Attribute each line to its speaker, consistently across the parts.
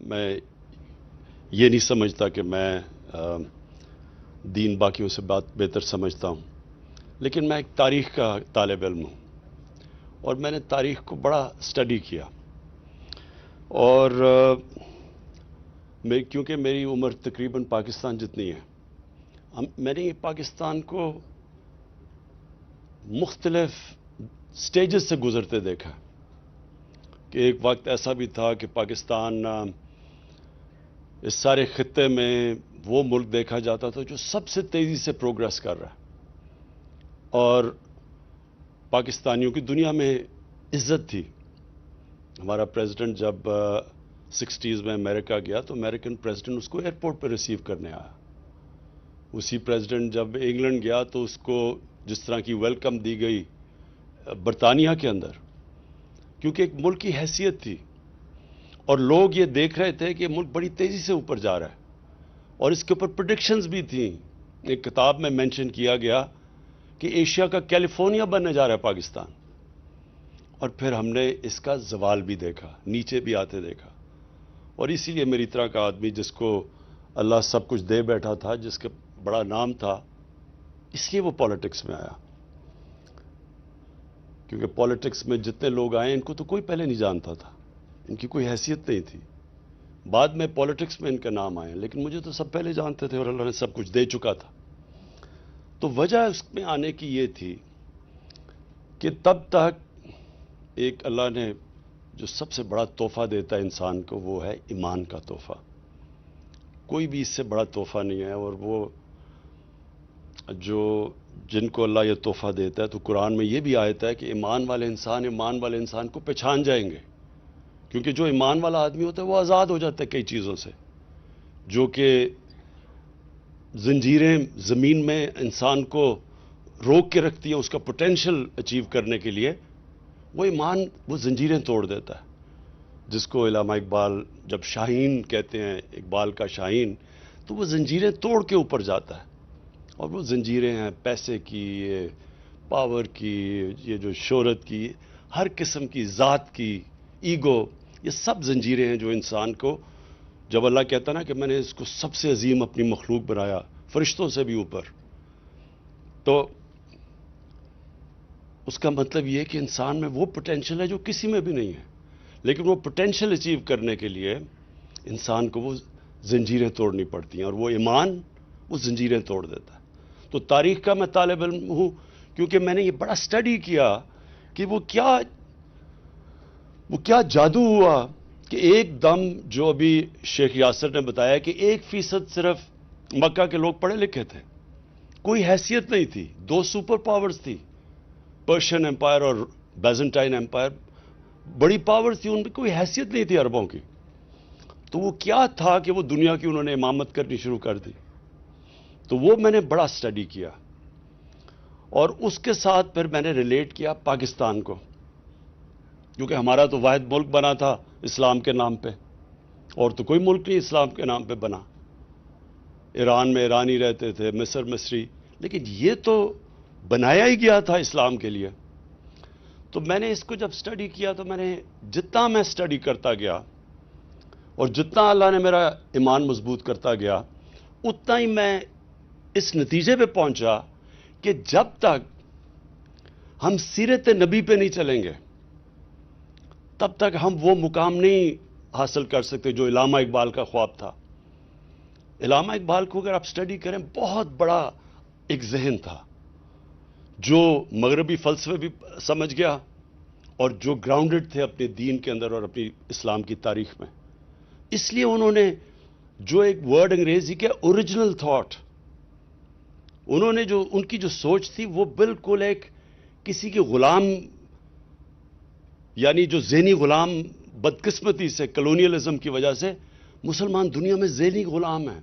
Speaker 1: میں یہ نہیں سمجھتا کہ میں دین باقیوں سے بات بہتر سمجھتا ہوں، لیکن میں ایک تاریخ کا طالب علم ہوں اور میں نے تاریخ کو بڑا اسٹڈی کیا، اور کیونکہ میری عمر تقریباً پاکستان جتنی ہے، میں نے پاکستان کو مختلف سٹیجز سے گزرتے دیکھا کہ ایک وقت ایسا بھی تھا کہ پاکستان اس سارے خطے میں وہ ملک دیکھا جاتا تھا جو سب سے تیزی سے پروگریس کر رہا ہے، اور پاکستانیوں کی دنیا میں عزت تھی۔ ہمارا پریزیڈنٹ جب 60s میں امریکہ گیا تو امریکن پریزیڈنٹ اس کو ایئرپورٹ پہ ریسیو کرنے آیا۔ اسی پریزیڈنٹ جب انگلینڈ گیا تو اس کو جس طرح کی ویلکم دی گئی برطانیہ کے اندر، کیونکہ ایک ملک کی حیثیت تھی اور لوگ یہ دیکھ رہے تھے کہ ملک بڑی تیزی سے اوپر جا رہا ہے، اور اس کے اوپر پریڈکشنز بھی تھیں۔ ایک کتاب میں مینشن کیا گیا کہ ایشیا کا کیلیفورنیا بننے جا رہا ہے پاکستان، اور پھر ہم نے اس کا زوال بھی دیکھا، نیچے بھی آتے دیکھا۔ اور اسی لیے میری طرح کا آدمی جس کو اللہ سب کچھ دے بیٹھا تھا، جس کا بڑا نام تھا، اس لیے وہ پالیٹکس میں آیا، کیونکہ پالیٹکس میں جتنے لوگ آئے ان کو تو کوئی پہلے نہیں جانتا تھا، ان کی کوئی حیثیت نہیں تھی۔ بعد میں پالیٹکس میں ان کا نام آیا، لیکن مجھے تو سب پہلے جانتے تھے اور اللہ نے سب کچھ دے چکا تھا۔ تو وجہ اس میں آنے کی یہ تھی کہ تب تک ایک اللہ نے جو سب سے بڑا تحفہ دیتا ہے انسان کو، وہ ہے ایمان کا تحفہ۔ کوئی بھی اس سے بڑا تحفہ نہیں ہے، اور وہ جن کو اللہ یہ تحفہ دیتا ہے، تو قرآن میں یہ بھی آیت ہے کہ ایمان والے انسان کو پہچان جائیں گے، کیونکہ جو ایمان والا آدمی ہوتا ہے وہ آزاد ہو جاتا ہے کئی چیزوں سے، جو کہ زنجیریں زمین میں انسان کو روک کے رکھتی ہیں اس کا پوٹینشل اچیو کرنے کے لیے۔ وہ ایمان وہ زنجیریں توڑ دیتا ہے، جس کو علامہ اقبال جب شاہین کہتے ہیں، اقبال کا شاہین، تو وہ زنجیریں توڑ کے اوپر جاتا ہے۔ اور وہ زنجیریں ہیں پیسے کی، پاور کی، یہ جو شہرت کی، ہر قسم کی، ذات کی، ایگو، یہ سب زنجیریں ہیں جو انسان کو، جب اللہ کہتا نا کہ میں نے اس کو سب سے عظیم اپنی مخلوق بنایا، فرشتوں سے بھی اوپر، تو اس کا مطلب یہ ہے کہ انسان میں وہ پوٹینشل ہے جو کسی میں بھی نہیں ہے، لیکن وہ پوٹینشل اچیو کرنے کے لیے انسان کو وہ زنجیریں توڑنی پڑتی ہیں، اور وہ ایمان وہ زنجیریں توڑ دیتا ہے۔ تو تاریخ کا میں طالب علم ہوں کیونکہ میں نے یہ بڑا اسٹڈی کیا کہ وہ کیا جادو ہوا کہ ایک دم، جو ابھی شیخ یاسر نے بتایا کہ 1% صرف مکہ کے لوگ پڑھے لکھے تھے، کوئی حیثیت نہیں تھی، 2 سپر پاورز تھی، پرشین امپائر اور بیزنٹائن امپائر، بڑی پاورز تھی، ان میں کوئی حیثیت نہیں تھی عربوں کی۔ تو وہ کیا تھا کہ وہ دنیا کی انہوں نے امامت کرنی شروع کر دی؟ تو وہ میں نے بڑا اسٹڈی کیا، اور اس کے ساتھ پھر میں نے ریلیٹ کیا پاکستان کو، کیونکہ ہمارا تو واحد ملک بنا تھا اسلام کے نام پہ، اور تو کوئی ملک نہیں اسلام کے نام پہ بنا۔ ایران میں ایرانی رہتے تھے، مصر مصری، لیکن یہ تو بنایا ہی گیا تھا اسلام کے لیے۔ تو میں نے اس کو جب اسٹڈی کیا تو میں نے جتنا میں اسٹڈی کرتا گیا اور جتنا اللہ نے میرا ایمان مضبوط کرتا گیا، اتنا ہی میں اس نتیجے پہ پہنچا کہ جب تک ہم سیرت نبی پہ نہیں چلیں گے تب تک ہم وہ مقام نہیں حاصل کر سکتے جو علامہ اقبال کا خواب تھا۔ علامہ اقبال کو اگر آپ اسٹڈی کریں، بہت بڑا ایک ذہن تھا جو مغربی فلسفے بھی سمجھ گیا، اور جو گراؤنڈڈ تھے اپنے دین کے اندر اور اپنی اسلام کی تاریخ میں۔ اس لیے انہوں نے جو ایک ورڈ انگریزی کے اوریجنل تھاٹ، انہوں نے جو ان کی جو سوچ تھی وہ بالکل ایک کسی کے غلام، یعنی جو ذہنی غلام بدقسمتی سے کلونیلزم کی وجہ سے مسلمان دنیا میں ذہنی غلام ہیں،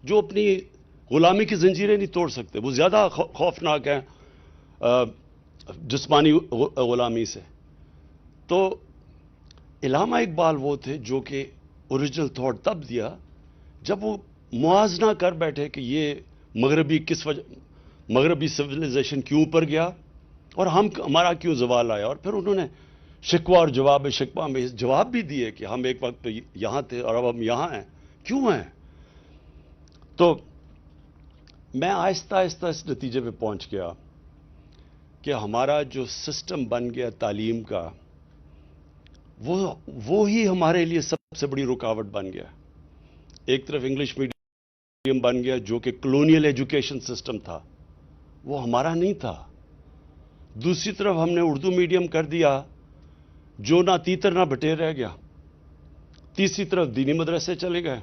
Speaker 1: جو اپنی غلامی کی زنجیریں نہیں توڑ سکتے، وہ زیادہ خوفناک ہیں جسمانی غلامی سے۔ تو علامہ اقبال وہ تھے جو کہ اوریجنل تھاٹ تب دیا جب وہ موازنہ کر بیٹھے کہ یہ مغربی سویلائزیشن کیوں اوپر گیا اور ہمارا کیوں زوال آیا، اور پھر انہوں نے شکوہ اور جواب شکوہ میں جواب بھی دیے کہ ہم ایک وقت پہ یہاں تھے اور اب ہم یہاں ہیں، کیوں ہیں؟ تو میں آہستہ آہستہ اس نتیجے پہ پہنچ گیا کہ ہمارا جو سسٹم بن گیا تعلیم کا، وہ ہی ہمارے لیے سب سے بڑی رکاوٹ بن گیا۔ ایک طرف انگلش میڈیم بن گیا جو کہ کلونیل ایجوکیشن سسٹم تھا، وہ ہمارا نہیں تھا۔ دوسری طرف ہم نے اردو میڈیم کر دیا جو نہ تیتر نہ بٹیر رہ گیا۔ تیسری طرف دینی مدرسے چلے گئے،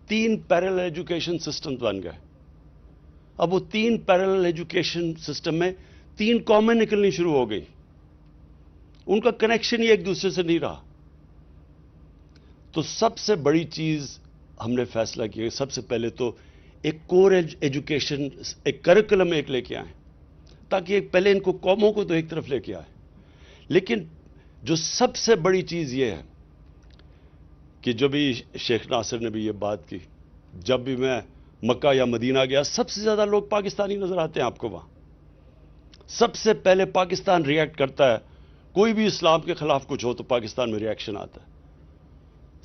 Speaker 1: 3 پیرلل ایجوکیشن سسٹم بن گئے۔ اب وہ 3 پیرلل ایجوکیشن سسٹم میں 3 قومیں نکلنی شروع ہو گئی، ان کا کنیکشن ہی ایک دوسرے سے نہیں رہا۔ تو سب سے بڑی چیز ہم نے فیصلہ کیا، سب سے پہلے تو ایک کور ایجوکیشن، ایک کریکولم ایک لے کے آئیں، تاکہ پہلے ان کو قوموں کو تو ایک طرف لے کے آئے۔ لیکن جو سب سے بڑی چیز یہ ہے کہ جو بھی شیخ ناصر نے بھی یہ بات کی، جب بھی میں مکہ یا مدینہ گیا، سب سے زیادہ لوگ پاکستانی نظر آتے ہیں آپ کو وہاں۔ سب سے پہلے پاکستان ریئیکٹ کرتا ہے، کوئی بھی اسلام کے خلاف کچھ ہو تو پاکستان میں ریئیکشن آتا ہے۔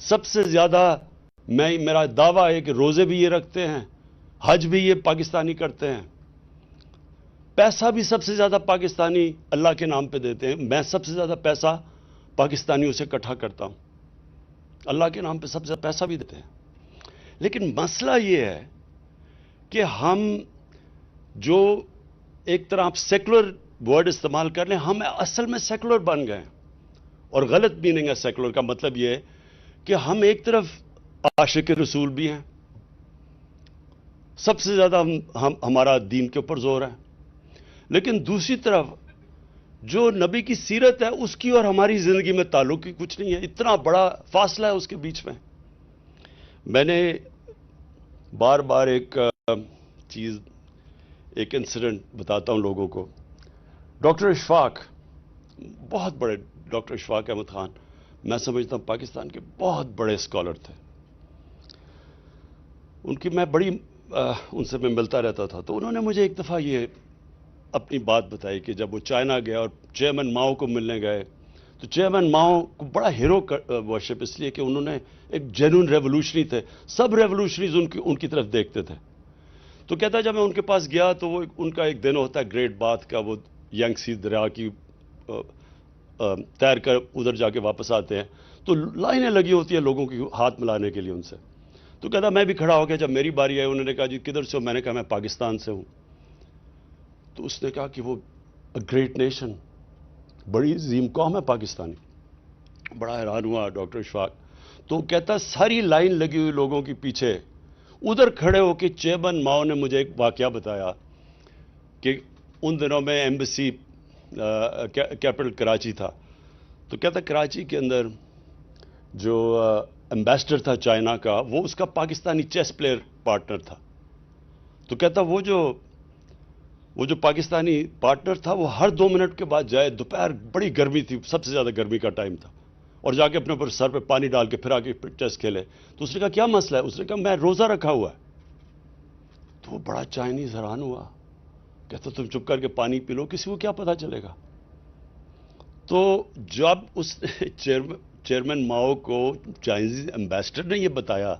Speaker 1: سب سے زیادہ میرا دعویٰ ہے کہ روزے بھی یہ رکھتے ہیں، حج بھی یہ پاکستانی کرتے ہیں، پیسہ بھی سب سے زیادہ پاکستانی اللہ کے نام پہ دیتے ہیں۔ میں سب سے زیادہ پیسہ پاکستانیوں سے اکٹھا کرتا ہوں، اللہ کے نام پہ سب سے زیادہ پیسہ بھی دیتے ہیں۔ لیکن مسئلہ یہ ہے کہ ہم جو ایک طرح آپ سیکولر ورڈ استعمال کر لیں، ہم اصل میں سیکولر بن گئے، اور غلط میننگ ہے سیکولر کا۔ مطلب یہ ہے کہ ہم ایک طرف عاشق رسول بھی ہیں، سب سے زیادہ ہمارا دین کے اوپر زور ہے، لیکن دوسری طرف جو نبی کی سیرت ہے اس کی اور ہماری زندگی میں تعلق ہی کچھ نہیں ہے۔ اتنا بڑا فاصلہ ہے اس کے بیچ میں۔ میں نے بار بار ایک چیز، ایک انسیڈنٹ بتاتا ہوں لوگوں کو۔ ڈاکٹر اشفاق، بہت بڑے ڈاکٹر اشفاق احمد خان، میں سمجھتا ہوں پاکستان کے بہت بڑے اسکالر تھے۔ ان کی میں بڑی ان سے میں ملتا رہتا تھا، تو انہوں نے مجھے ایک دفعہ یہ اپنی بات بتائی کہ جب وہ چائنا گیا اور چیئرمین ماؤ کو ملنے گئے، تو چیئرمین ماؤ کو بڑا ہیرو ورشپ اس لیے کہ انہوں نے ایک جینوئن ریولوشنری تھے، سب ریولوشنریز ان کی طرف دیکھتے تھے۔ تو کہتا ہے جب میں ان کے پاس گیا تو وہ ان کا ایک دن ہوتا ہے گریٹ بات کا، وہ ینگسی دریا کی تیر کر ادھر جا کے واپس آتے ہیں، تو لائنیں لگی ہوتی ہیں لوگوں کی ہاتھ ملانے کے لیے ان سے۔ تو کہتا میں بھی کھڑا ہو گیا، جب میری باری آئی انہوں نے کہا جی کدھر سے ہو؟ میں نے کہا میں پاکستان سے ہوں۔ تو اس نے کہا کہ وہ گریٹ نیشن، بڑی عظیم قوم ہے پاکستانی۔ بڑا حیران ہوا ڈاکٹر اشفاق۔ تو کہتا ساری لائن لگی ہوئی لوگوں کے پیچھے ادھر کھڑے ہو کے چیئرمین ماؤ نے مجھے ایک واقعہ بتایا کہ ان دنوں میں ایمبیسی کیپٹل کراچی تھا، تو کہتا کراچی کے اندر جو ایمبیسڈر تھا چائنا کا، وہ اس کا پاکستانی چیس پلیئر پارٹنر تھا۔ تو کہتا وہ جو پاکستانی پارٹنر تھا وہ ہر 2 منٹ کے بعد جائے، دوپہر بڑی گرمی تھی، سب سے زیادہ گرمی کا ٹائم تھا، اور جا کے اپنے اوپر سر پہ پانی ڈال کے پھر آ کے چیس کھیلے۔ تو اس نے کہا کیا مسئلہ ہے؟ اس نے کہا میں روزہ رکھا ہوا ہے۔ تو وہ بڑا چائنیز حیران ہوا، کہتا تم چپ کر کے پانی پی لو، کسی کو کیا پتا چلے گا؟ تو جب اس چیئرمین ماؤ کو چائنیز ایمبیسڈر نے یہ بتایا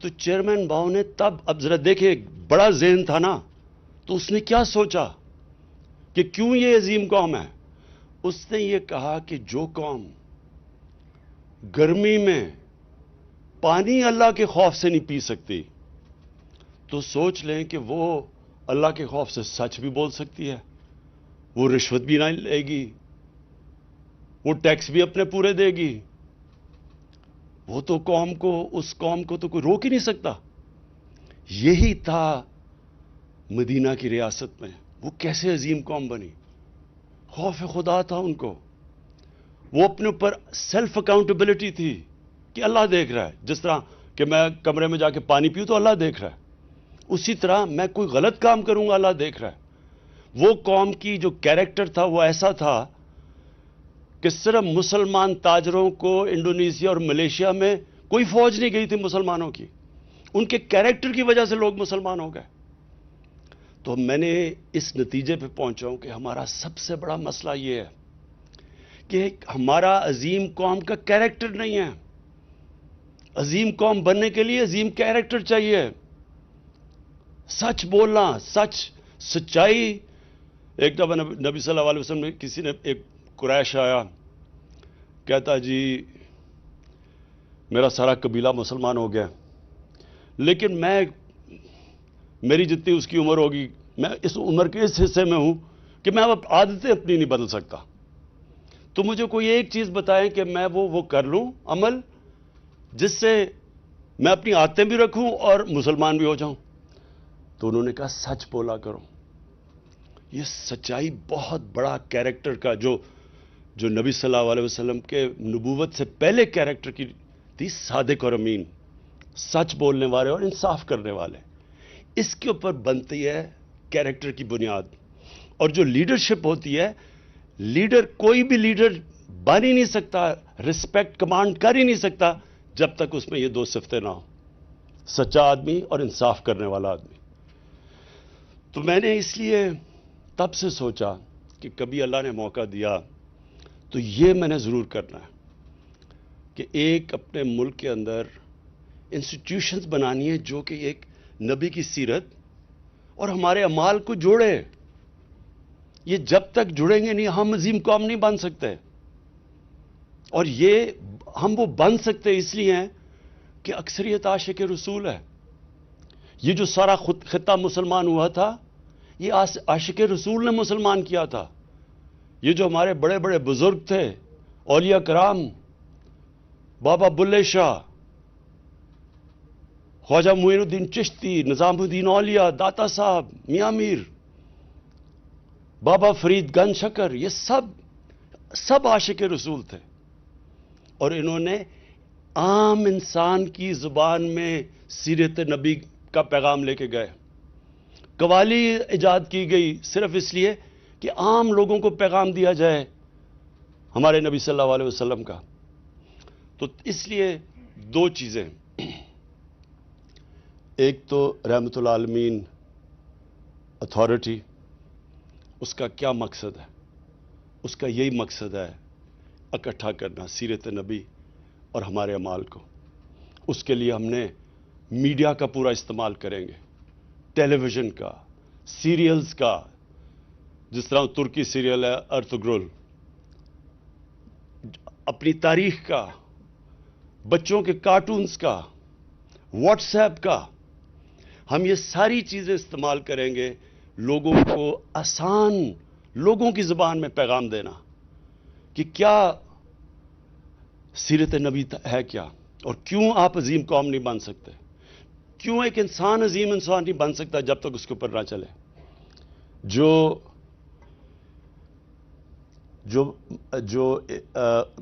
Speaker 1: تو چیئرمین ماؤ نے تب، اب ذرا دیکھیں بڑا ذہن تھا نا، تو اس نے کیا سوچا کہ کیوں یہ عظیم قوم ہے؟ اس نے یہ کہا کہ جو قوم گرمی میں پانی اللہ کے خوف سے نہیں پی سکتی، تو سوچ لیں کہ وہ اللہ کے خوف سے سچ بھی بول سکتی ہے، وہ رشوت بھی نہ لے گی، وہ ٹیکس بھی اپنے پورے دے گی، وہ تو اس قوم کو تو کوئی روک ہی نہیں سکتا۔ یہی تھا مدینہ کی ریاست میں، وہ کیسے عظیم قوم بنی؟ خوف خدا تھا ان کو، وہ اپنے اوپر سیلف اکاؤنٹیبلٹی تھی کہ اللہ دیکھ رہا ہے۔ جس طرح کہ میں کمرے میں جا کے پانی پیوں تو اللہ دیکھ رہا ہے، اسی طرح میں کوئی غلط کام کروں گا اللہ دیکھ رہا ہے۔ وہ قوم کی جو کیریکٹر تھا وہ ایسا تھا کہ صرف مسلمان تاجروں کو انڈونیشیا اور ملیشیا میں کوئی فوج نہیں گئی تھی مسلمانوں کی، ان کے کیریکٹر کی وجہ سے لوگ مسلمان ہو گئے۔ تو میں نے اس نتیجے پہ پہنچا ہوں کہ ہمارا سب سے بڑا مسئلہ یہ ہے کہ ہمارا عظیم قوم کا کیریکٹر نہیں ہے. عظیم قوم بننے کے لیے عظیم کیریکٹر چاہیے. سچ بولنا, سچائی. ایک دفعہ نبی صلی اللہ علیہ وسلم نے, کسی نے, ایک قریش آیا, کہتا جی میرا سارا قبیلہ مسلمان ہو گیا, لیکن میری جتنی اس کی عمر ہوگی, میں اس عمر کے اس حصے میں ہوں کہ میں اب عادتیں اپنی نہیں بدل سکتا. تو مجھے کوئی ایک چیز بتائیں کہ میں وہ کر لوں عمل, جس سے میں اپنی عادتیں بھی رکھوں اور مسلمان بھی ہو جاؤں. تو انہوں نے کہا سچ بولا کرو. یہ سچائی بہت بڑا کیریکٹر کا, جو نبی صلی اللہ علیہ وسلم کے نبوت سے پہلے کیریکٹر کی تھی, صادق اور امین, سچ بولنے والے اور انصاف کرنے والے. اس کے اوپر بنتی ہے کیریکٹر کی بنیاد. اور جو لیڈرشپ ہوتی ہے, کوئی بھی لیڈر بن ہی نہیں سکتا, رسپیکٹ کمانڈ کر ہی نہیں سکتا جب تک اس میں یہ دو صفتیں نہ ہوں, سچا آدمی اور انصاف کرنے والا آدمی. تو میں نے اس لیے تب سے سوچا کہ کبھی اللہ نے موقع دیا تو یہ میں نے ضرور کرنا ہے کہ ایک اپنے ملک کے اندر انسٹیٹیوشنز بنانی ہے جو کہ ایک نبی کی سیرت اور ہمارے اعمال کو جوڑے. یہ جب تک جڑیں گے نہیں, ہم عظیم قوم نہیں بن سکتے. اور یہ ہم وہ بن سکتے اس لیے ہیں کہ اکثریت عاشق رسول ہے. یہ جو سارا خطہ مسلمان ہوا تھا, یہ عاشق رسول نے مسلمان کیا تھا. یہ جو ہمارے بڑے بڑے بزرگ تھے, اولیاء کرام, بابا بلے شاہ, خواجہ معین الدین چشتی, نظام الدین اولیاء, داتا صاحب, میاں میر, بابا فرید گنج شکر, یہ سب عاشق رسول تھے. اور انہوں نے عام انسان کی زبان میں سیرت نبی کا پیغام لے کے گئے. قوالی ایجاد کی گئی صرف اس لیے کہ عام لوگوں کو پیغام دیا جائے ہمارے نبی صلی اللہ علیہ وسلم کا. تو اس لیے دو چیزیں, ایک تو رحمت العالمین اتھارٹی, اس کا کیا مقصد ہے؟ اس کا یہی مقصد ہے اکٹھا کرنا سیرت نبی اور ہمارے اعمال کو. اس کے لیے ہم نے میڈیا کا پورا استعمال کریں گے, ٹیلی ویژن کا, سیریلز کا, جس طرح ترکی سیریل ہے ارتگرل, اپنی تاریخ کا, بچوں کے کارٹونز کا, واٹس ایپ کا. ہم یہ ساری چیزیں استعمال کریں گے لوگوں کو آسان, لوگوں کی زبان میں پیغام دینا کہ کیا سیرت نبی ہے کیا, اور کیوں آپ عظیم قوم نہیں بن سکتے, کیوں ایک انسان عظیم انسان نہیں بن سکتا جب تک اس کے اوپر نہ چلے. جو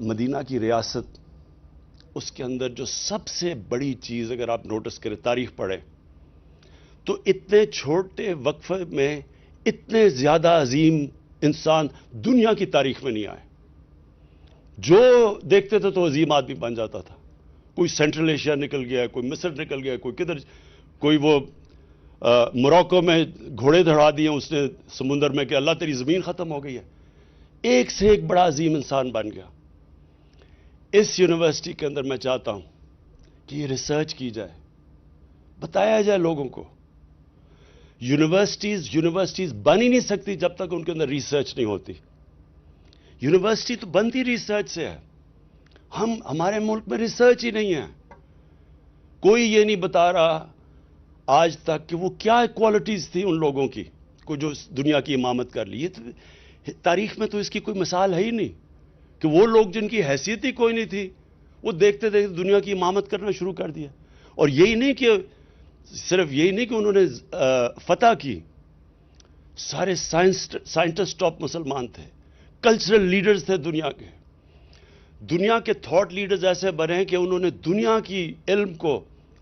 Speaker 1: مدینہ کی ریاست, اس کے اندر جو سب سے بڑی چیز اگر آپ نوٹس کریں, تاریخ پڑھیں, تو اتنے چھوٹے وقفے میں اتنے زیادہ عظیم انسان دنیا کی تاریخ میں نہیں آئے. جو دیکھتے تھے تو عظیم آدمی بن جاتا تھا. کوئی سینٹرل ایشیا نکل گیا, کوئی مصر نکل گیا, کوئی کدھر, کوئی وہ موراکو میں گھوڑے دھڑا دیے اس نے سمندر میں کہ اللہ تیری زمین ختم ہو گئی ہے. ایک سے ایک بڑا عظیم انسان بن گیا. اس یونیورسٹی کے اندر میں چاہتا ہوں کہ یہ ریسرچ کی جائے, بتایا جائے لوگوں کو. یونیورسٹیز بن ہی نہیں سکتی جب تک ان کے اندر ریسرچ نہیں ہوتی. یونیورسٹی تو بنتی ریسرچ سے ہے. ہمارے ملک میں ریسرچ ہی نہیں ہے. کوئی یہ نہیں بتا رہا آج تک کہ وہ کیا کوالٹیز تھی ان لوگوں کی کو جو دنیا کی امامت کر لی. تاریخ میں تو اس کی کوئی مثال ہے ہی نہیں کہ وہ لوگ جن کی حیثیت ہی کوئی نہیں تھی, وہ دیکھتے دیکھتے دنیا کی امامت کرنا شروع کر دیا. اور یہی نہیں کہ صرف یہی نہیں کہ انہوں نے فتح کی, سارے سائنٹسٹ ٹاپ مسلمان تھے, کلچرل لیڈرز تھے دنیا کے. دنیا کے تھاٹ لیڈرز ایسے بنے کہ انہوں نے دنیا کی علم کو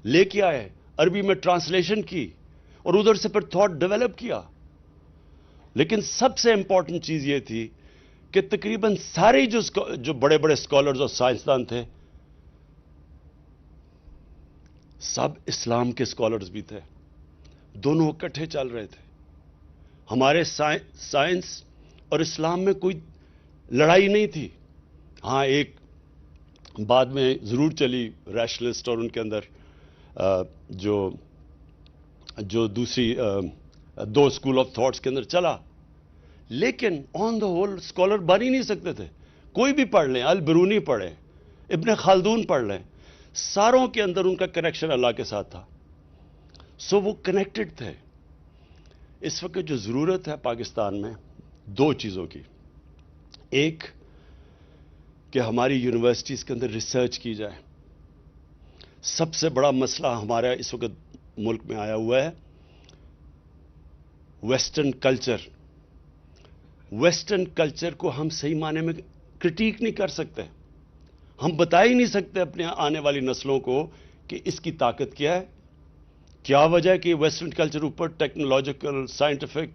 Speaker 1: لے کے آئے, عربی میں ٹرانسلیشن کی اور ادھر سے پھر تھاٹ ڈیولپ کیا. لیکن سب سے امپورٹنٹ چیز یہ تھی کہ تقریباً سارے جو بڑے بڑے اسکالرز اور سائنسدان تھے, سب اسلام کے اسکالرز بھی تھے. دونوں اکٹھے چل رہے تھے. ہمارے سائنس اور اسلام میں کوئی لڑائی نہیں تھی. ہاں ایک بعد میں ضرور چلی ریشنلسٹ اور ان کے اندر جو دوسری دو اسکول آف تھاٹس کے اندر چلا، لیکن آن دا ہول اسکالر بن ہی نہیں سکتے تھے. کوئی بھی پڑھ لیں، البرونی پڑھیں، ابن خلدون پڑھ لیں، ساروں کے اندر ان کا کنیکشن اللہ کے ساتھ تھا. سو وہ کنیکٹڈ تھے. اس وقت جو ضرورت ہے پاکستان میں دو چیزوں کی. ایک کہ ہماری یونیورسٹیز کے اندر ریسرچ کی جائے. سب سے بڑا مسئلہ ہمارا اس وقت ملک میں آیا ہوا ہے ویسٹرن کلچر. ویسٹرن کلچر کو ہم صحیح معنی میں کرٹیک نہیں کر سکتے. ہم بتا ہی نہیں سکتے اپنے آنے والی نسلوں کو کہ اس کی طاقت کیا ہے، کیا وجہ ہے کہ ویسٹرن کلچر اوپر ٹیکنالوجیکل سائنٹیفک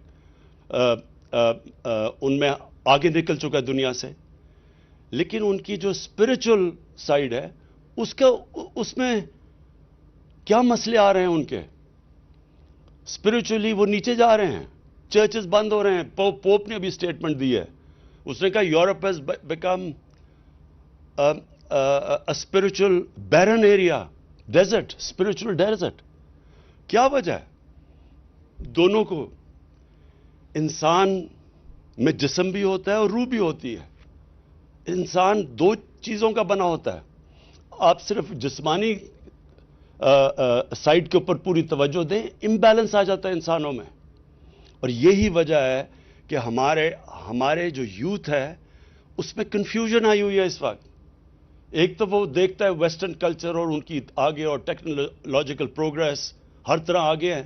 Speaker 1: ان میں آگے نکل چکا ہے دنیا سے، لیکن ان کی جو اسپرچل سائڈ ہے اس میں کیا مسئلے آ رہے ہیں ان کے. اسپرچولی وہ نیچے جا رہے ہیں، چرچز بند ہو رہے ہیں. پوپ نے ابھی اسٹیٹمنٹ دی ہے، اس نے کہا Europe has become spiritual barren area, desert, spiritual desert. کیا وجہ ہے؟ دونوں کو انسان میں جسم بھی ہوتا ہے اور روح بھی ہوتی ہے. انسان دو چیزوں کا بنا ہوتا ہے. آپ صرف جسمانی سائڈ کے اوپر پوری توجہ دیں، امبیلنس آ جاتا ہے انسانوں میں. اور یہی وجہ ہے کہ ہمارے جو یوتھ ہے اس میں کنفیوژن آئی ہوئی ہے اس وقت. ایک تو وہ دیکھتا ہے ویسٹرن کلچر اور ان کی آگے اور ٹیکنالوجیکل پروگریس ہر طرح آگے ہیں،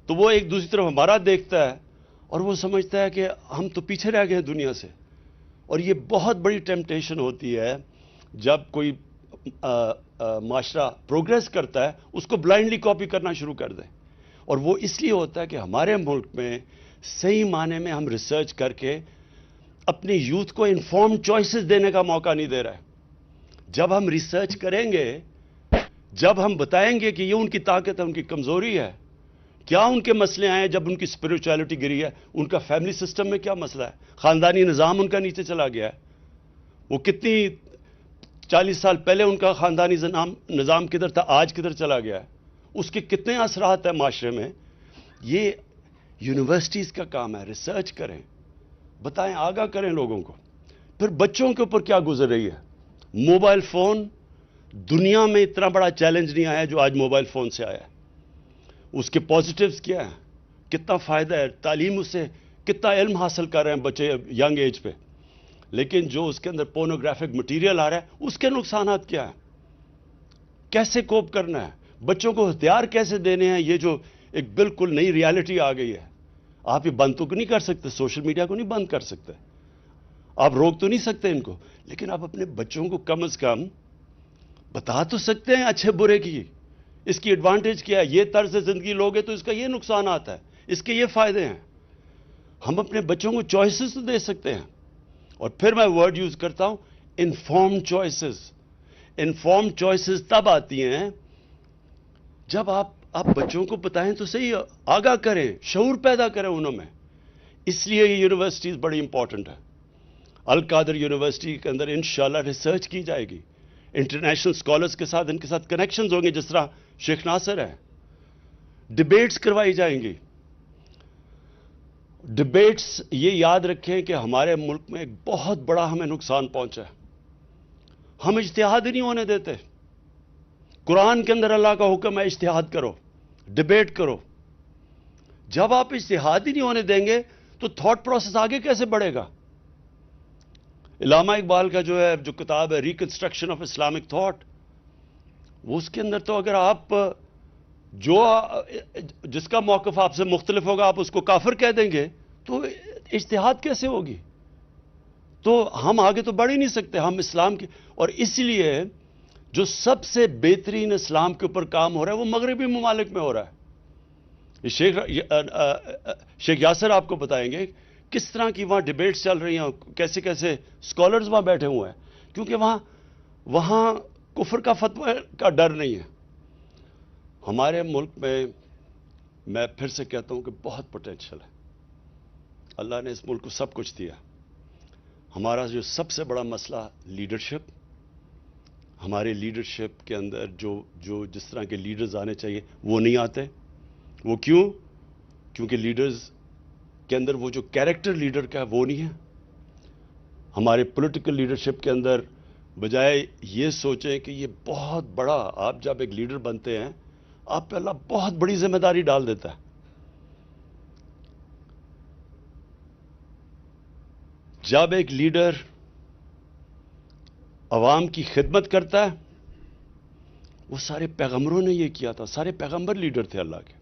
Speaker 1: تو وہ ایک دوسری طرف ہمارا دیکھتا ہے اور وہ سمجھتا ہے کہ ہم تو پیچھے رہ گئے ہیں دنیا سے. اور یہ بہت بڑی ٹیمپٹیشن ہوتی ہے جب کوئی معاشرہ پروگریس کرتا ہے اس کو بلائنڈلی کاپی کرنا شروع کر دیں. اور وہ اس لیے ہوتا ہے کہ ہمارے ملک میں صحیح معنی میں ہم ریسرچ کر کے اپنی یوتھ کو انفارم چوائسز دینے کا موقع نہیں دے رہے. جب ہم ریسرچ کریں گے، جب ہم بتائیں گے کہ یہ ان کی طاقت ہے، ان کی کمزوری ہے، کیا ان کے مسئلے آئے جب ان کی اسپرچولیٹی گری ہے، ان کا فیملی سسٹم میں کیا مسئلہ ہے، خاندانی نظام ان کا نیچے چلا گیا ہے، وہ کتنی 40 سال پہلے ان کا خاندانی نظام کدھر تھا، آج کدھر چلا گیا ہے، اس کے کتنے اثرات ہیں معاشرے میں. یہ یونیورسٹیز کا کام ہے. ریسرچ کریں، بتائیں، آگاہ کریں لوگوں کو. پھر بچوں کے اوپر کیا گزر رہی ہے. موبائل فون، دنیا میں اتنا بڑا چیلنج نہیں آیا جو آج موبائل فون سے آیا ہے. اس کے پازیٹیوز کیا ہیں، کتنا فائدہ ہے، تعلیم اس سے کتنا علم حاصل کر رہے ہیں بچے ینگ ایج پہ. لیکن جو اس کے اندر پورنوگرافک مٹیریل آ رہا ہے اس کے نقصانات کیا ہیں، کیسے کوپ کرنا ہے، بچوں کو ہتھیار کیسے دینے ہیں. یہ جو ایک بالکل نئی ریالٹی آ گئی ہے، آپ یہ بند تو نہیں کر سکتے، سوشل میڈیا کو نہیں بند کر سکتے، آپ روک تو نہیں سکتے ان کو، لیکن آپ اپنے بچوں کو کم از کم بتا تو سکتے ہیں اچھے برے کی، اس کی ایڈوانٹیج کیا ہے، یہ طرز زندگی لوگے تو اس کا یہ نقصان آتا ہے، اس کے یہ فائدے ہیں. ہم اپنے بچوں کو چوائسز تو دے سکتے ہیں. اور پھر میں ورڈ یوز کرتا ہوں، انفارم چوائسز. انفارم چوائسز تب آتی ہیں جب آپ بچوں کو بتائیں تو صحیح، آگاہ کریں، شعور پیدا کریں انہوں میں. اس لیے یہ یونیورسٹیز بڑی امپورٹنٹ ہے. القادر یونیورسٹی کے اندر انشاءاللہ ریسرچ کی جائے گی، انٹرنیشنل اسکالرز کے ساتھ ان کے ساتھ کنیکشنز ہوں گے، جس طرح شیخ ناصر ہے. ڈیبیٹس کروائی جائیں گی. ڈیبیٹس یہ یاد رکھیں کہ ہمارے ملک میں ایک بہت بڑا ہمیں نقصان پہنچا ہے. ہم اجتہاد ہی نہیں ہونے دیتے. قرآن کے اندر اللہ کا حکم ہے اجتہاد کرو، ڈیبیٹ کرو. جب آپ اجتہاد ہی نہیں ہونے دیں گے تو تھاٹ پروسیس آگے کیسے بڑھے گا. علامہ اقبال کا جو کتاب ہے ریکنسٹرکشن آف اسلامک تھاٹ، وہ اس کے اندر تو اگر آپ جس کا موقف آپ سے مختلف ہوگا آپ اس کو کافر کہہ دیں گے تو اجتہاد کیسے ہوگی. تو ہم آگے تو بڑھ ہی نہیں سکتے. ہم اسلام کی، اور اس لیے جو سب سے بہترین اسلام کے اوپر کام ہو رہا ہے وہ مغربی ممالک میں ہو رہا ہے. شیخ یاسر آپ کو بتائیں گے کس طرح کی وہاں ڈیبیٹس چل رہی ہیں، کیسے کیسے سکولرز وہاں بیٹھے ہوئے ہیں، کیونکہ وہاں کفر کا فتوی کا ڈر نہیں ہے. ہمارے ملک میں پھر سے کہتا ہوں کہ بہت پوٹینشل ہے. اللہ نے اس ملک کو سب کچھ دیا. ہمارا جو سب سے بڑا مسئلہ لیڈرشپ، ہمارے لیڈرشپ کے اندر جو جس طرح کے لیڈرز آنے چاہیے وہ نہیں آتے. وہ کیوں؟ کیونکہ لیڈرز کے اندر وہ جو کیریکٹر لیڈر کا ہے وہ نہیں ہے. ہمارے پولیٹیکل لیڈرشپ کے اندر بجائے یہ سوچیں کہ یہ بہت بڑا، آپ جب ایک لیڈر بنتے ہیں آپ پہ اللہ بہت بڑی ذمہ داری ڈال دیتا ہے. جب ایک لیڈر عوام کی خدمت کرتا ہے، وہ سارے پیغمبروں نے یہ کیا تھا، سارے پیغمبر لیڈر تھے اللہ کے،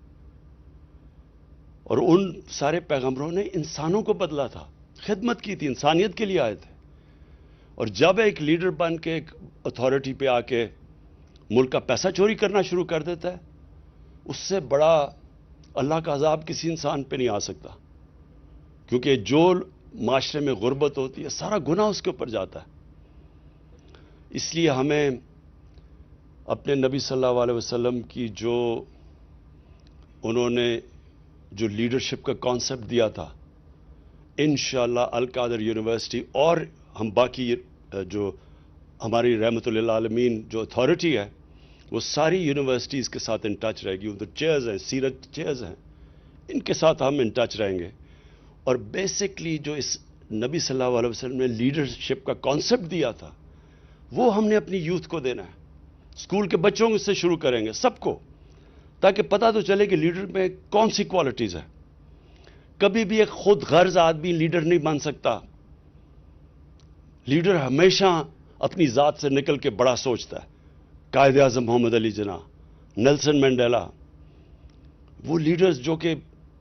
Speaker 1: اور ان سارے پیغمبروں نے انسانوں کو بدلا تھا، خدمت کی تھی، انسانیت کے لیے آئے تھے. اور جب ایک لیڈر بن کے ایک اتھارٹی پہ آ کے ملک کا پیسہ چوری کرنا شروع کر دیتا ہے، اس سے بڑا اللہ کا عذاب کسی انسان پہ نہیں آ سکتا. کیونکہ جو معاشرے میں غربت ہوتی ہے سارا گناہ اس کے اوپر جاتا ہے. اس لیے ہمیں اپنے نبی صلی اللہ علیہ وسلم کی جو انہوں نے جو لیڈرشپ کا کانسیپٹ دیا تھا، انشاءاللہ القادر یونیورسٹی اور ہم باقی جو ہماری رحمت للعالمین جو اتھارٹی ہے وہ ساری یونیورسٹیز کے ساتھ ان ٹچ رہے گی. ادھر چیئرز ہیں، سیرت چیئرز ہیں، ان کے ساتھ ہم ان ٹچ رہیں گے. اور بیسکلی جو اس نبی صلی اللہ علیہ وسلم نے لیڈرشپ کا کانسیپٹ دیا تھا وہ ہم نے اپنی یوتھ کو دینا ہے. اسکول کے بچوں سے شروع کریں گے سب کو، تاکہ پتہ تو چلے کہ لیڈر میں کون سی کوالٹیز ہیں. کبھی بھی ایک خود غرض آدمی لیڈر نہیں بن سکتا. لیڈر ہمیشہ اپنی ذات سے نکل کے بڑا سوچتا ہے. قائد اعظم محمد علی جناح، نیلسن مینڈیلا، وہ لیڈرز جو کہ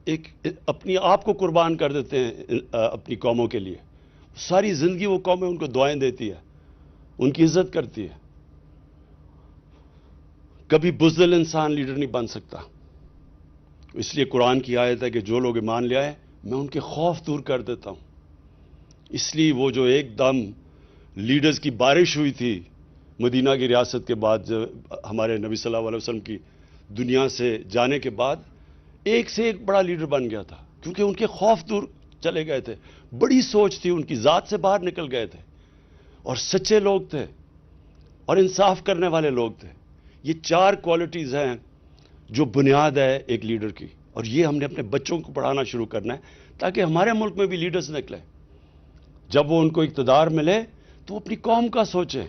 Speaker 1: ایک اپنی آپ کو قربان کر دیتے ہیں اپنی قوموں کے لیے. ساری زندگی وہ قومیں ان کو دعائیں دیتی ہے، ان کی عزت کرتی ہے. کبھی بزدل انسان لیڈر نہیں بن سکتا. اس لیے قرآن کی آیت ہے کہ جو لوگ ایمان لے آئے میں ان کے خوف دور کر دیتا ہوں. اس لیے وہ جو ایک دم لیڈرز کی بارش ہوئی تھی مدینہ کی ریاست کے بعد، جب ہمارے نبی صلی اللہ علیہ وسلم کی دنیا سے جانے کے بعد ایک سے ایک بڑا لیڈر بن گیا تھا، کیونکہ ان کے خوف دور چلے گئے تھے. بڑی سوچ تھی ان کی، ذات سے باہر نکل گئے تھے، اور سچے لوگ تھے اور انصاف کرنے والے لوگ تھے. یہ چار کوالٹیز ہیں جو بنیاد ہے ایک لیڈر کی، اور یہ ہم نے اپنے بچوں کو پڑھانا شروع کرنا ہے تاکہ ہمارے ملک میں بھی لیڈرز نکلیں. جب وہ ان کو اقتدار ملے تو وہ اپنی قوم کا سوچیں،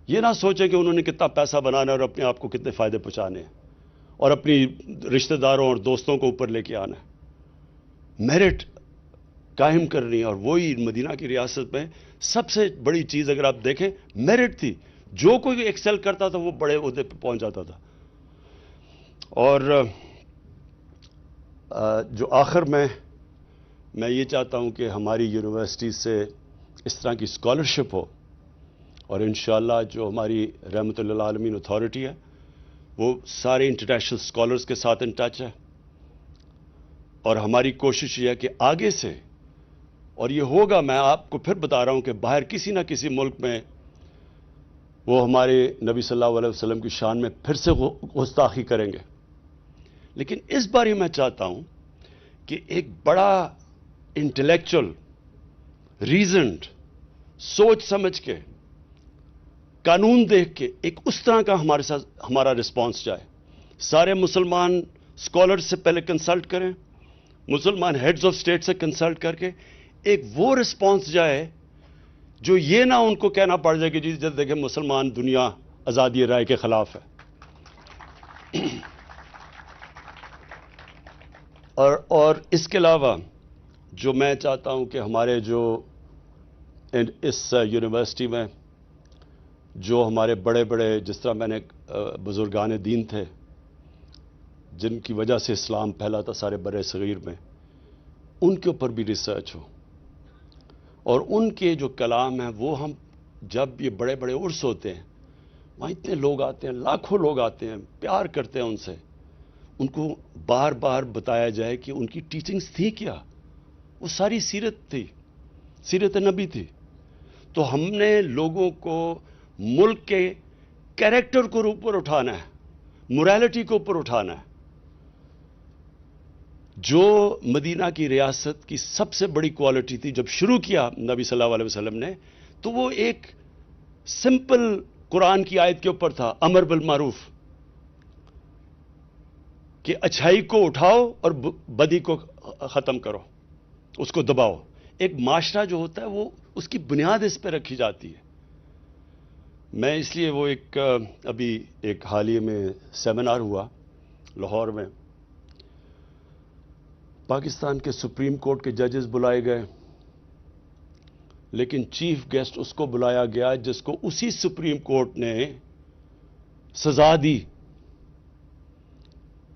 Speaker 1: یہ نہ سوچیں کہ انہوں نے کتنا پیسہ بنانا ہے اور اپنے آپ کو کتنے فائدے پہنچانے ہیں اور اپنی رشتہ داروں اور دوستوں کو اوپر لے کے آنا ہے. میرٹ قائم کرنی ہے، اور وہی مدینہ کی ریاست میں سب سے بڑی چیز اگر آپ دیکھیں میرٹ تھی. جو کوئی ایکسل کرتا تھا وہ بڑے عہدے پہ پہنچ جاتا تھا. اور جو آخر میں یہ چاہتا ہوں کہ ہماری یونیورسٹی سے اس طرح کی اسکالرشپ ہو، اور انشاءاللہ جو ہماری رحمت للعالمین اتھارٹی ہے وہ سارے انٹرنیشنل اسکالرز کے ساتھ ان ٹچ ہے. اور ہماری کوشش یہ ہے کہ آگے سے، اور یہ ہوگا، میں آپ کو پھر بتا رہا ہوں کہ باہر کسی نہ کسی ملک میں وہ ہمارے نبی صلی اللہ علیہ وسلم کی شان میں پھر سے گستاخی کریں گے. لیکن اس بار ہی میں چاہتا ہوں کہ ایک بڑا انٹلیکچل، ریزنڈ، سوچ سمجھ کے، قانون دیکھ کے ایک اس طرح کا ہمارے ساتھ ہمارا رسپانس جائے. سارے مسلمان اسکالر سے پہلے کنسلٹ کریں، مسلمان ہیڈز آف اسٹیٹ سے کنسلٹ کر کے ایک وہ رسپانس جائے جو یہ نہ ان کو کہنا پڑ جائے کہ جی جب دیکھیں مسلمان دنیا آزادی رائے کے خلاف ہے. اور اس کے علاوہ جو میں چاہتا ہوں کہ ہمارے جو اس یونیورسٹی میں جو ہمارے بڑے بڑے، جس طرح میں نے بزرگان دین تھے جن کی وجہ سے اسلام پھیلا تھا سارے برِ صغیر میں، ان کے اوپر بھی ریسرچ ہو، اور ان کے جو کلام ہیں وہ ہم جب یہ بڑے بڑے عرس ہوتے ہیں وہاں اتنے لوگ آتے ہیں، لاکھوں لوگ آتے ہیں، پیار کرتے ہیں ان سے، ان کو بار بار بتایا جائے کہ ان کی ٹیچنگز تھی کیا. وہ ساری سیرت تھی، سیرت نبی تھی. تو ہم نے لوگوں کو ملک کے کیریکٹر کو اوپر اٹھانا ہے، موریلٹی کو اوپر اٹھانا ہے. جو مدینہ کی ریاست کی سب سے بڑی کوالٹی تھی جب شروع کیا نبی صلی اللہ علیہ وسلم نے، تو وہ ایک سمپل قرآن کی آیت کے اوپر تھا، امر بالمعروف، کہ اچھائی کو اٹھاؤ اور بدی کو ختم کرو، اس کو دباؤ۔ ایک معاشرہ جو ہوتا ہے وہ اس کی بنیاد اس پہ رکھی جاتی ہے۔ میں اس لیے وہ ابھی ایک حالیہ میں سیمینار ہوا لاہور میں، پاکستان کے سپریم کورٹ کے ججز بلائے گئے، لیکن چیف گیسٹ اس کو بلایا گیا جس کو اسی سپریم کورٹ نے سزا دی،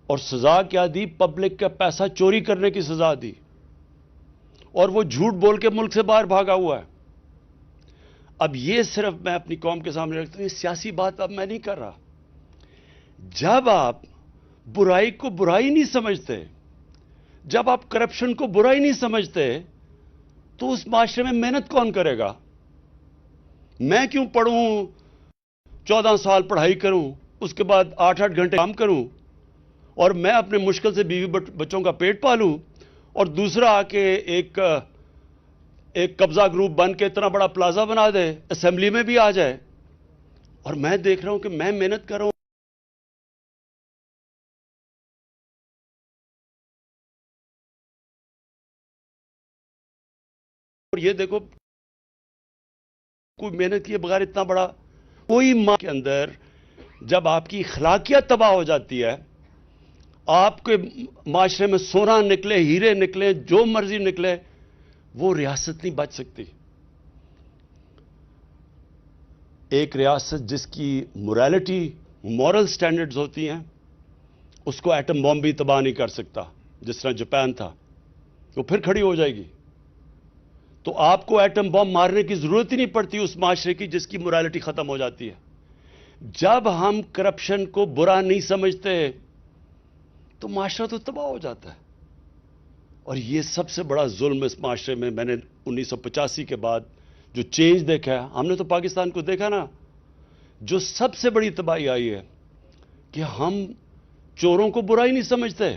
Speaker 1: اور سزا کیا دی؟ پبلک کا پیسہ چوری کرنے کی سزا دی، اور وہ جھوٹ بول کے ملک سے باہر بھاگا ہوا ہے۔ اب یہ صرف میں اپنی قوم کے سامنے رکھتا ہوں، یہ سیاسی بات اب میں نہیں کر رہا۔ جب آپ برائی کو برائی نہیں سمجھتے، جب آپ کرپشن کو برائی نہیں سمجھتے، تو اس معاشرے میں محنت کون کرے گا؟ میں کیوں پڑھوں، 14 سال پڑھائی کروں، اس کے بعد 8 گھنٹے کام کروں، اور میں اپنے مشکل سے بیوی بچوں کا پیٹ پالوں، اور دوسرا آ کے ایک قبضہ گروپ بن کے اتنا بڑا پلازا بنا دے، اسمبلی میں بھی آ جائے، اور میں دیکھ رہا ہوں کہ میں محنت کر رہا ہوں۔ اور یہ دیکھو، کوئی محنت کیے بغیر اتنا بڑا، کوئی ماں کے اندر جب آپ کی اخلاقیات تباہ ہو جاتی ہے، آپ کے معاشرے میں سونا نکلے، ہیرے نکلے، جو مرضی نکلے، وہ ریاست نہیں بچ سکتی۔ ایک ریاست جس کی موریلٹی، مورل سٹینڈرڈز ہوتی ہیں، اس کو ایٹم بم بھی تباہ نہیں کر سکتا، جس طرح جاپان تھا، وہ پھر کھڑی ہو جائے گی۔ تو آپ کو ایٹم بم مارنے کی ضرورت ہی نہیں پڑتی اس معاشرے کی جس کی موریلٹی ختم ہو جاتی ہے۔ جب ہم کرپشن کو برا نہیں سمجھتے تو معاشرہ تو تباہ ہو جاتا ہے۔ اور یہ سب سے بڑا ظلم اس معاشرے میں نے 1985 کے بعد جو چینج دیکھا ہے، ہم نے تو پاکستان کو دیکھا نا، جو سب سے بڑی تباہی آئی ہے کہ ہم چوروں کو برا ہی نہیں سمجھتے،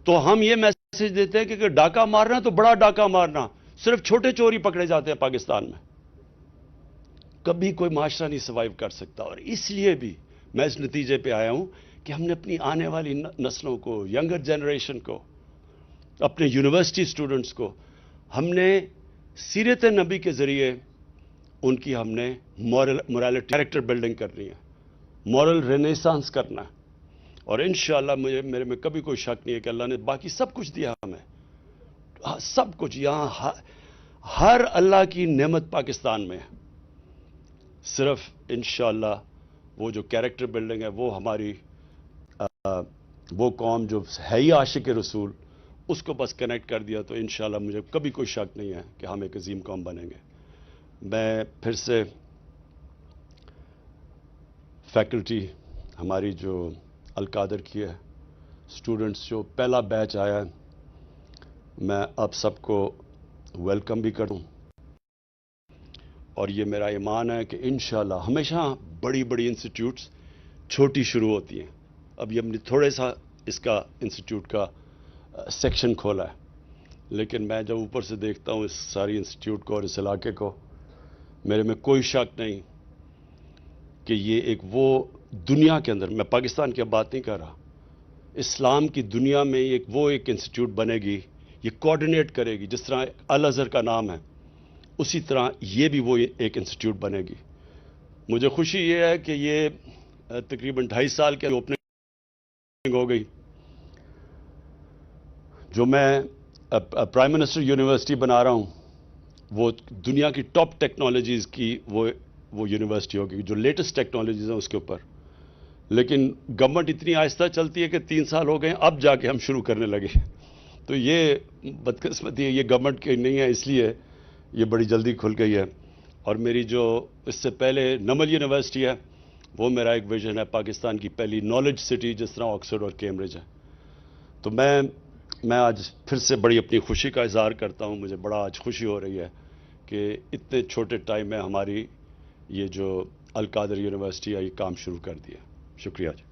Speaker 1: تو ہم یہ میسج دیتے ہیں کہ ڈاکہ مارنا تو بڑا ڈاکہ مارنا، صرف چھوٹے چور ہی پکڑے جاتے ہیں پاکستان میں۔ کبھی کوئی معاشرہ نہیں سروائیو کر سکتا، اور اس لیے بھی میں اس نتیجے پہ آیا ہوں کہ ہم نے اپنی آنے والی نسلوں کو، ینگر جنریشن کو، اپنے یونیورسٹی سٹوڈنٹس کو، ہم نے سیرت نبی کے ذریعے ان کی ہم نے مورالٹی، کیریکٹر بلڈنگ کرنی ہے، مورل رینیسانس کرنا ہے۔ اور انشاءاللہ میرے میں کبھی کوئی شک نہیں ہے کہ اللہ نے باقی سب کچھ دیا ہمیں، سب کچھ یہاں، ہر اللہ کی نعمت پاکستان میں ہے، صرف انشاءاللہ وہ جو کیریکٹر بلڈنگ ہے، وہ ہماری وہ قوم جو ہے ہی عاشق رسول، اس کو بس کنیکٹ کر دیا تو انشاءاللہ مجھے کبھی کوئی شک نہیں ہے کہ ہم ایک عظیم قوم بنیں گے۔ میں پھر سے فیکلٹی ہماری جو القادر کی ہے، سٹوڈنٹس جو پہلا بیچ آیا ہے، میں اب سب کو ویلکم بھی کروں، اور یہ میرا ایمان ہے کہ انشاءاللہ ہمیشہ بڑی بڑی انسٹیٹیوٹس چھوٹی شروع ہوتی ہیں۔ اب یہ ہم نے تھوڑے سا اس کا انسٹیٹیوٹ کا سیکشن کھولا ہے، لیکن میں جب اوپر سے دیکھتا ہوں اس ساری انسٹیٹیوٹ کو اور اس علاقے کو، میرے میں کوئی شک نہیں کہ یہ ایک وہ دنیا کے اندر، میں پاکستان کی اب بات نہیں کر رہا، اسلام کی دنیا میں ایک انسٹیٹیوٹ بنے گی، یہ کوآرڈینیٹ کرے گی، جس طرح الازہر کا نام ہے اسی طرح یہ بھی وہ ایک انسٹیٹیوٹ بنے گی۔ مجھے خوشی یہ ہے کہ یہ تقریباً 2.5 سال کے اوپننگ ہو گئی، جو میں پرائم منسٹر یونیورسٹی بنا رہا ہوں، وہ دنیا کی ٹاپ ٹیکنالوجیز کی وہ یونیورسٹی ہوگی، جو لیٹسٹ ٹیکنالوجیز ہیں اس کے اوپر۔ لیکن گورنمنٹ اتنی آہستہ چلتی ہے کہ 3 سال ہو گئے، اب جا کے ہم شروع کرنے لگے، تو یہ بدقسمتی ہے، یہ گورنمنٹ کی نہیں ہے، اس لیے یہ بڑی جلدی کھل گئی ہے۔ اور میری جو اس سے پہلے نمل یونیورسٹی ہے، وہ میرا ایک ویژن ہے، پاکستان کی پہلی نالج سٹی جس طرح آکسفورڈ اور کیمبرج ہے۔ تو میں آج پھر سے بڑی اپنی خوشی کا اظہار کرتا ہوں، مجھے بڑا آج خوشی ہو رہی ہے کہ اتنے چھوٹے ٹائم میں ہماری یہ جو القادر یونیورسٹی ہے یہ کام شروع کر دیا۔ شکریہ جی۔